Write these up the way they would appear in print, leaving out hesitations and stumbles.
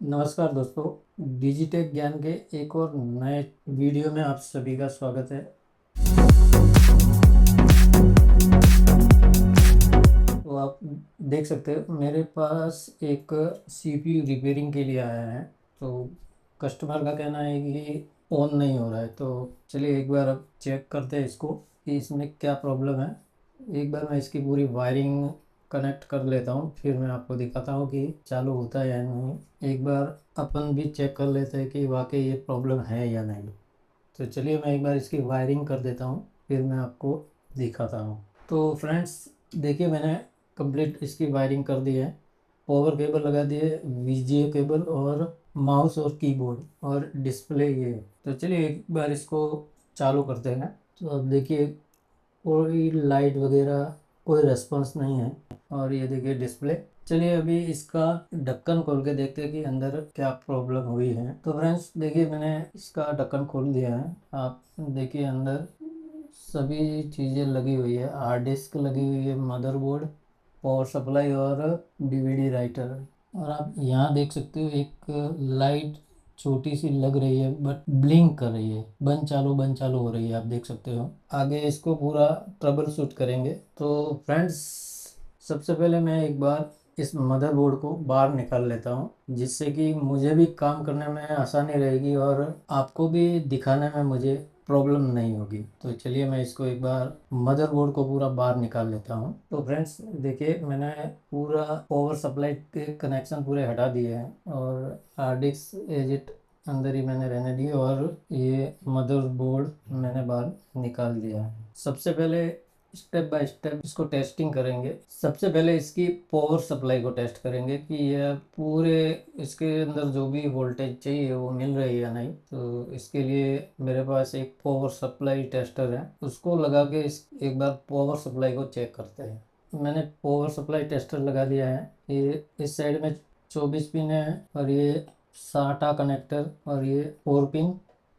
नमस्कार दोस्तों। डिजिटेक ज्ञान के एक और नए वीडियो में आप सभी का स्वागत है। तो आप देख सकते हो मेरे पास एक सीपीयू रिपेयरिंग के लिए आया है। तो कस्टमर का कहना है कि ऑन नहीं हो रहा है। तो चलिए एक बार अब चेक करते हैं इसको कि इसमें क्या प्रॉब्लम है। एक बार मैं इसकी पूरी वायरिंग कनेक्ट कर लेता हूँ, फिर मैं आपको दिखाता हूँ कि चालू होता है या नहीं। एक बार अपन भी चेक कर लेते हैं कि वाकई ये प्रॉब्लम है या नहीं। तो चलिए मैं एक बार इसकी वायरिंग कर देता हूँ, फिर मैं आपको दिखाता हूँ। तो फ्रेंड्स देखिए, मैंने कंप्लीट इसकी वायरिंग कर दी है। पावर केबल लगा दिए, वीजीए केबल और माउस और कीबोर्ड और डिस्प्ले ये। तो चलिए एक बार इसको चालू करते हैं। तो अब देखिए कोई लाइट वगैरह कोई रेस्पॉन्स नहीं है। और ये देखिए डिस्प्ले। चलिए अभी इसका ढक्कन खोल के देखते हैं कि अंदर क्या प्रॉब्लम हुई है। तो फ्रेंड्स देखिए मैंने इसका ढक्कन खोल दिया है। आप देखिए अंदर सभी चीज़ें लगी हुई है। हार्ड डिस्क लगी हुई है, मदरबोर्ड, पावर सप्लाई और डीवीडी राइटर। और आप यहाँ देख सकते हो एक लाइट छोटी सी लग रही है बट ब्लिंक कर रही है, बंद चालू हो रही है, आप देख सकते हो। आगे इसको पूरा ट्रबल शूट करेंगे। तो फ्रेंड्स सबसे पहले मैं एक बार इस मदरबोर्ड को बाहर निकाल लेता हूँ, जिससे कि मुझे भी काम करने में आसानी रहेगी और आपको भी दिखाने में मुझे प्रॉब्लम नहीं होगी। तो चलिए मैं इसको एक बार मदरबोर्ड को पूरा बाहर निकाल लेता हूँ। तो फ्रेंड्स देखिए मैंने पूरा पावर सप्लाई के कनेक्शन पूरे हटा दिए हैं और हार्ड डिस्क एजिट अंदर ही मैंने रहने दी और ये मदरबोर्ड मैंने बाहर निकाल दिया है। सबसे पहले स्टेप बाय स्टेप इसको टेस्टिंग करेंगे। सबसे पहले इसकी पावर सप्लाई को टेस्ट करेंगे कि यह पूरे इसके अंदर जो भी वोल्टेज चाहिए वो मिल रही है या नहीं। तो इसके लिए मेरे पास एक पावर सप्लाई टेस्टर है, उसको लगा के एक बार पावर सप्लाई को चेक करते हैं। मैंने पावर सप्लाई टेस्टर लगा दिया है। ये इस साइड में 24 पिन है और ये साटा कनेक्टर और ये 4 पिन,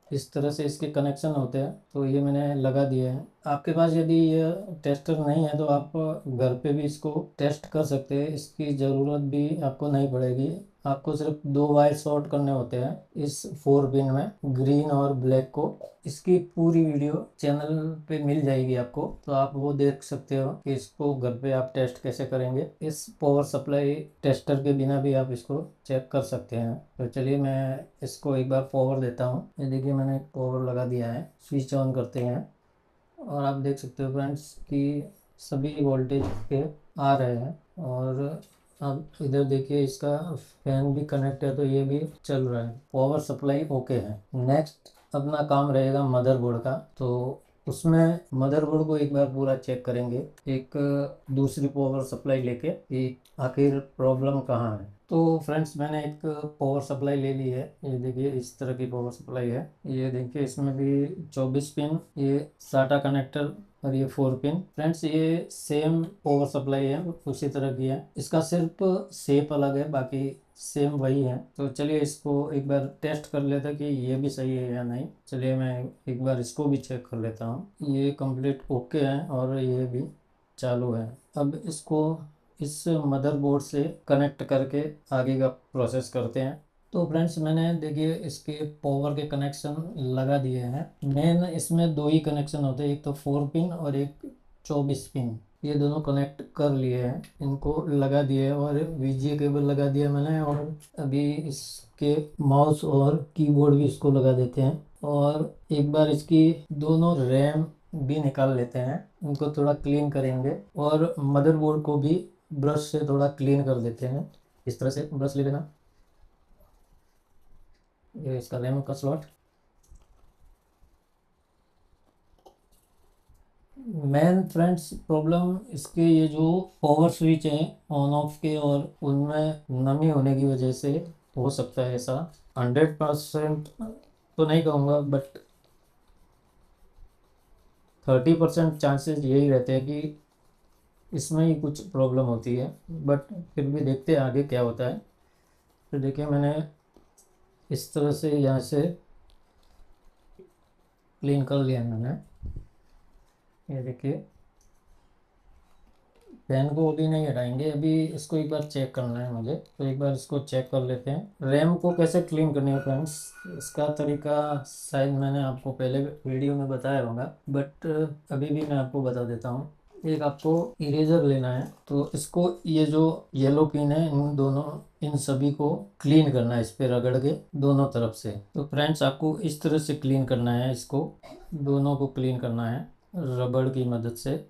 इस तरह से इसके कनेक्शन होते हैं। तो ये मैंने लगा दिए हैं। आपके पास यदि ये टेस्टर नहीं है तो आप घर पे भी इसको टेस्ट कर सकते हैं, इसकी ज़रूरत भी आपको नहीं पड़ेगी। आपको सिर्फ 2 वायर शॉर्ट करने होते हैं इस 4 पिन में, ग्रीन और ब्लैक को। इसकी पूरी वीडियो चैनल पे मिल जाएगी आपको, तो आप वो देख सकते हो कि इसको घर पे आप टेस्ट कैसे करेंगे। इस पावर सप्लाई टेस्टर के बिना भी आप इसको चेक कर सकते हैं। तो चलिए मैं इसको एक बार पावर देता हूँ। ये देखिए मैंने पावर लगा दिया है। स्विच ऑन करते हैं और आप देख सकते हो फ्रेंड्स कि सभी वोल्टेज के आ रहे हैं। और अब इधर देखिए इसका फैन भी कनेक्ट है तो ये भी चल रहा है। पावर सप्लाई ओके है। नेक्स्ट अपना काम रहेगा मदरबोर्ड का। तो उसमें मदरबोर्ड को एक बार पूरा चेक करेंगे एक दूसरी पावर सप्लाई लेके कि आखिर प्रॉब्लम कहाँ है। तो फ्रेंड्स मैंने एक पावर सप्लाई ले ली है। ये देखिए इस तरह की पावर सप्लाई है। ये देखिए इसमें भी 24 पिन, ये साटा कनेक्टर और ये 4 पिन। फ्रेंड्स ये सेम पावर सप्लाई है, उसी तरह की है। इसका सिर्फ शेप अलग है, बाकी सेम वही है। तो चलिए इसको एक बार टेस्ट कर लेते हैं कि ये भी सही है या नहीं। चलिए मैं एक बार इसको भी चेक कर लेता हूँ। ये कंप्लीट ओके है और ये भी चालू है। अब इसको इस मदरबोर्ड से कनेक्ट करके आगे का प्रोसेस करते हैं। तो फ्रेंड्स मैंने देखिए इसके पावर के कनेक्शन लगा दिए हैं। मेन इसमें 2 ही कनेक्शन होते हैं, एक तो 4 पिन और एक 24 पिन। ये दोनों कनेक्ट कर लिए हैं, इनको लगा दिए और वीजीए केबल लगा दिया मैंने। और अभी इसके माउस और कीबोर्ड भी इसको लगा देते हैं। और एक बार इसकी दोनों रैम भी निकाल लेते हैं, इनको थोड़ा क्लीन करेंगे। और मदरबोर्ड को भी ब्रश से थोड़ा क्लीन कर देते हैं। इस तरह से ब्रश ले लेना। ये इसका रैम का स्लॉट। मेन फ्रेंड्स प्रॉब्लम इसके ये जो पावर स्विच है ऑन ऑफ के, और उनमें नमी होने की वजह से हो सकता है ऐसा। 100% तो नहीं कहूँगा बट 30% चांसेस यही रहते हैं कि इसमें ही कुछ प्रॉब्लम होती है। बट फिर भी देखते हैं आगे क्या होता है। तो देखिए मैंने इस तरह से यहाँ से क्लीन कर लिया मैंने। ये देखिए फैन को अभी नहीं हटाएंगे, अभी इसको एक बार चेक करना है मुझे, तो एक बार इसको चेक कर लेते हैं। रैम को कैसे क्लीन करनी है फ्रेंड्स, इसका तरीका शायद मैंने आपको पहले वीडियो में बताया होगा, बट अभी भी मैं आपको बता देता हूँ। एक आपको इरेजर लेना है, तो इसको ये जो येलो पिन है इन दोनों इन सभी को क्लीन करना है, इस पे रगड़ के दोनों तरफ से। तो फ्रेंड्स आपको इस तरह से क्लीन करना है, इसको दोनों को क्लीन करना है रबड़ की मदद से।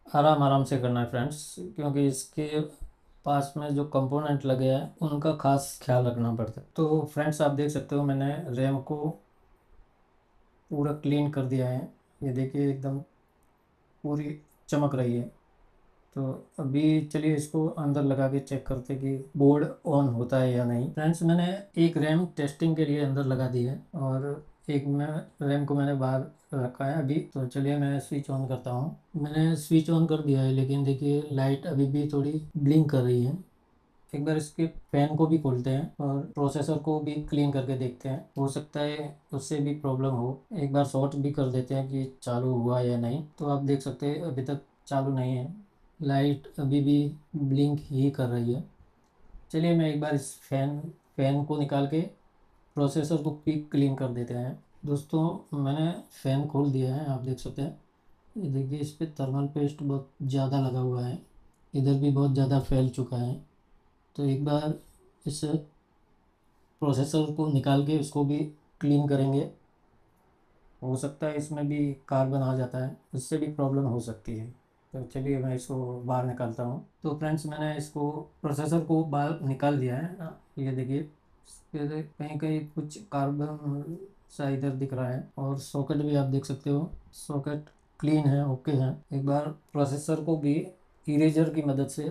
आराम आराम से करना है फ्रेंड्स, क्योंकि इसके पास में जो कंपोनेंट लगे हैं उनका खास ख्याल रखना पड़ता है। तो फ्रेंड्स आप देख सकते हो मैंने रैम को पूरा क्लीन कर दिया है, ये देखिए एकदम पूरी चमक रही है। तो अभी चलिए इसको अंदर लगा के चेक करते कि बोर्ड ऑन होता है या नहीं। फ्रेंड्स मैंने एक रैम टेस्टिंग के लिए अंदर लगा दी है और एक मैं रैम को मैंने बाहर रखा है अभी। तो चलिए मैं स्विच ऑन करता हूँ। मैंने स्विच ऑन कर दिया है, लेकिन देखिए लाइट अभी भी थोड़ी ब्लिंक कर रही है। एक बार इसके फैन को भी खोलते हैं और प्रोसेसर को भी क्लीन करके देखते हैं, हो सकता है उससे भी प्रॉब्लम हो। एक बार शॉर्ट भी कर देते हैं कि चालू हुआ या नहीं। तो आप देख सकते हैं अभी तक चालू नहीं है, लाइट अभी भी ब्लिंक ही कर रही है। चलिए मैं एक बार इस फैन को निकाल के प्रोसेसर को भी क्लीन कर देते हैं। दोस्तों मैंने फ़ैन खोल दिया है, आप देख सकते हैं। ये देखिए इस पे थर्मल पेस्ट बहुत ज़्यादा लगा हुआ है, इधर भी बहुत ज़्यादा फैल चुका है। तो एक बार इस प्रोसेसर को निकाल के उसको भी क्लीन करेंगे, हो सकता है इसमें भी कार्बन आ जाता है, उससे भी प्रॉब्लम हो सकती है। तो चलिए मैं इसको बाहर निकालता हूँ। तो फ्रेंड्स मैंने इसको प्रोसेसर को बाहर निकाल दिया है, ये देखिए फिर कहीं कहीं कुछ कार्बन सा इधर दिख रहा है। और सॉकेट भी आप देख सकते हो, सॉकेट क्लीन है, ओके है। एक बार प्रोसेसर को भी इरेजर की मदद से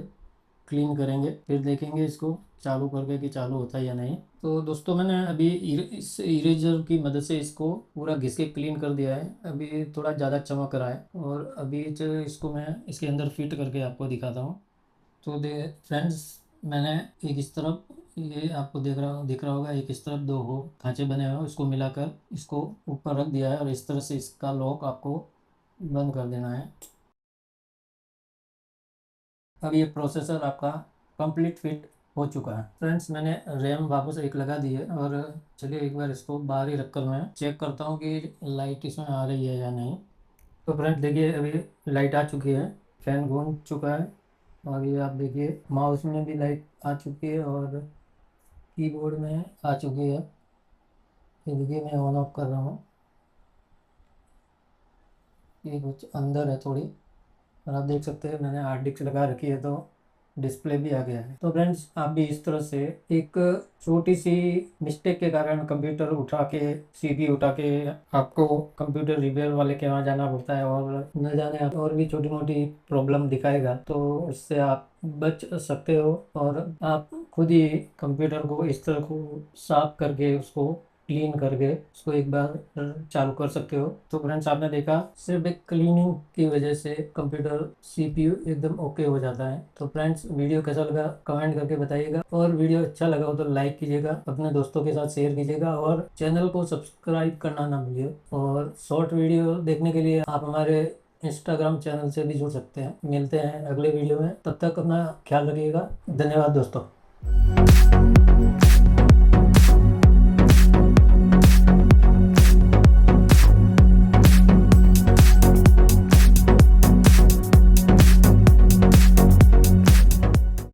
क्लीन करेंगे, फिर देखेंगे इसको चालू करके कि चालू होता है या नहीं। तो दोस्तों मैंने अभी इस इरेजर की मदद से इसको पूरा घिस के क्लीन कर दिया है, अभी थोड़ा ज़्यादा चमक रहा है। और अभी इसको मैं इसके अंदर फिट करके आपको दिखाता हूँ। तो दे फ्रेंड्स मैंने एक इस तरफ, ये आपको दिख रहा होगा, एक इस तरफ दो हो खांचे बने हुए हैं, इसको मिलाकर इसको ऊपर रख दिया है और इस तरह से इसका लॉक आपको बंद कर देना है। अब ये प्रोसेसर आपका कंप्लीट फिट हो चुका है। फ्रेंड्स मैंने रैम वापस एक लगा दी है और चलिए एक बार इसको बाहर ही रखकर मैं चेक करता हूँ कि लाइट इसमें आ रही है या नहीं। तो फ्रेंड्स देखिए अभी लाइट आ चुकी है, फैन घूम चुका है और ये आप देखिए माउस में भी लाइट आ चुकी है और कीबोर्ड में आ चुकी है। ये देखिए मैं ऑन ऑफ कर रहा हूँ, ये कुछ अंदर है थोड़ी, और आप देख सकते हैं मैंने हार्ड डिस्क लगा रखी है तो डिस्प्ले भी आ गया है। तो फ्रेंड्स आप भी इस तरह से एक छोटी सी मिस्टेक के कारण कंप्यूटर उठा के सीपीयू उठा के आपको कंप्यूटर रिपेयर वाले के वहाँ जाना पड़ता है और न जाने आप और भी छोटी मोटी प्रॉब्लम दिखाएगा, तो इससे आप बच सकते हो और आप खुद ही कंप्यूटर को इस तरह को साफ करके उसको क्लीन करके उसको एक बार चालू कर सकते हो। तो फ्रेंड्स आपने देखा सिर्फ एक क्लीनिंग की वजह से कंप्यूटर सीपीयू एकदम ओके हो जाता है। तो फ्रेंड्स वीडियो कैसा लगा कमेंट करके बताइएगा, और वीडियो अच्छा लगा हो तो लाइक कीजिएगा, अपने दोस्तों के साथ शेयर कीजिएगा और चैनल को सब्सक्राइब करना ना भूलिए। और शॉर्ट वीडियो देखने के लिए आप हमारे इंस्टाग्राम चैनल से भी जुड़ सकते हैं। मिलते हैं अगले वीडियो में, तब तक अपना ख्याल रखिएगा। धन्यवाद दोस्तों।